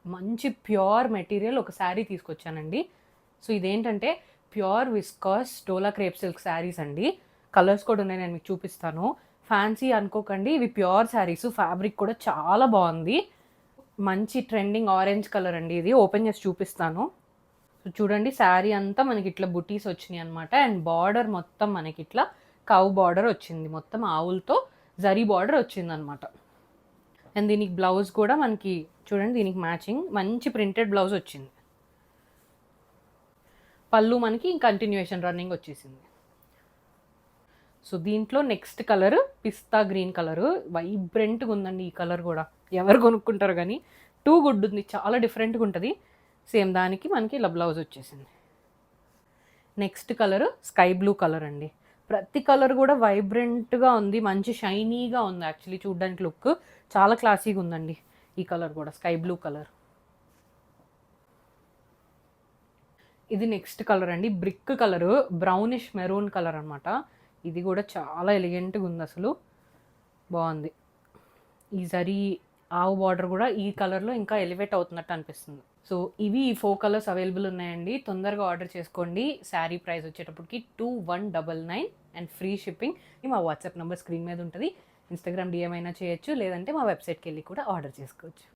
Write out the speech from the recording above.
మంచి pure material ఒక శారీ తీసుకొచ్చానండి. సో ఇదేంటంటే ప్యూర్ విస్కాస్ డోలా క్రేప్ సిల్క్ శారీస్ అండి. కలర్స్ కూడా ఉన్నాయి, నేను మీకు చూపిస్తాను. ఫ్యాన్సీ అనుకోకండి, ఇవి ప్యూర్ శారీస్. ఫ్యాబ్రిక్ కూడా చాలా బాగుంది. మంచి ట్రెండింగ్ ఆరెంజ్ కలర్ అండి. ఇది ఓపెన్ చేసి చూపిస్తాను. సో చూడండి, శారీ అంతా మనకి ఇట్లా బుటీస్ వచ్చినాయి అనమాట. అండ్ బార్డర్ మొత్తం మనకి ఇట్లా కౌ బార్డర్ వచ్చింది, మొత్తం ఆవులతో జరీ బార్డర్ వచ్చింది అనమాట. అండ్ దీనికి బ్లౌజ్ కూడా మనకి చూడండి, దీనికి మ్యాచింగ్ మంచి ప్రింటెడ్ బ్లౌజ్ వచ్చింది. పళ్ళు మనకి కంటిన్యూషన్ రన్నింగ్ వచ్చేసింది. సో దీంట్లో నెక్స్ట్ కలర్ పిస్తా గ్రీన్ కలర్, వైబ్రెంట్గా ఉందండి. ఈ కలర్ కూడా ఎవరు కొనుక్కుంటారు కానీ టూ గుడ్ ఉంది, చాలా డిఫరెంట్గా ఉంటుంది. సేమ్ దానికి మనకి ఇలా బ్లౌజ్ వచ్చేసింది. Next colour sky blue colour అండి. ప్రతి కలర్ కూడా వైబ్రెంట్గా ఉంది, మంచి షైనీగా ఉంది. యాక్చువల్లీ చూడడానికి లుక్ చాలా క్లాసీగా ఉందండి. ఈ కలర్ కూడా స్కై బ్లూ కలర్. ఇది నెక్స్ట్ కలర్ అండి, brick colour, brownish maroon colour అనమాట. ఇది కూడా చాలా ఎలిగెంట్గా ఉంది, అసలు బాగుంది. ఈ జరీ ఆవు బార్డర్ కూడా ఈ కలర్లో ఇంకా ఎలివేట్ అవుతున్నట్టు అనిపిస్తుంది. సో ఇవి ఈ 4 కలర్స్ అవైలబుల్ ఉన్నాయండి. తొందరగా ఆర్డర్ చేసుకోండి. శారీ ప్రైస్ వచ్చేటప్పటికి 2199 అండ్ ఫ్రీ షిప్పింగ్. మా వాట్సాప్ నెంబర్ స్క్రీన్ మీద ఉంటుంది. ఇన్స్టాగ్రామ్ డిఎం అయినా చేయొచ్చు, లేదంటే మా వెబ్సైట్కి వెళ్ళి కూడా ఆర్డర్ చేసుకోవచ్చు.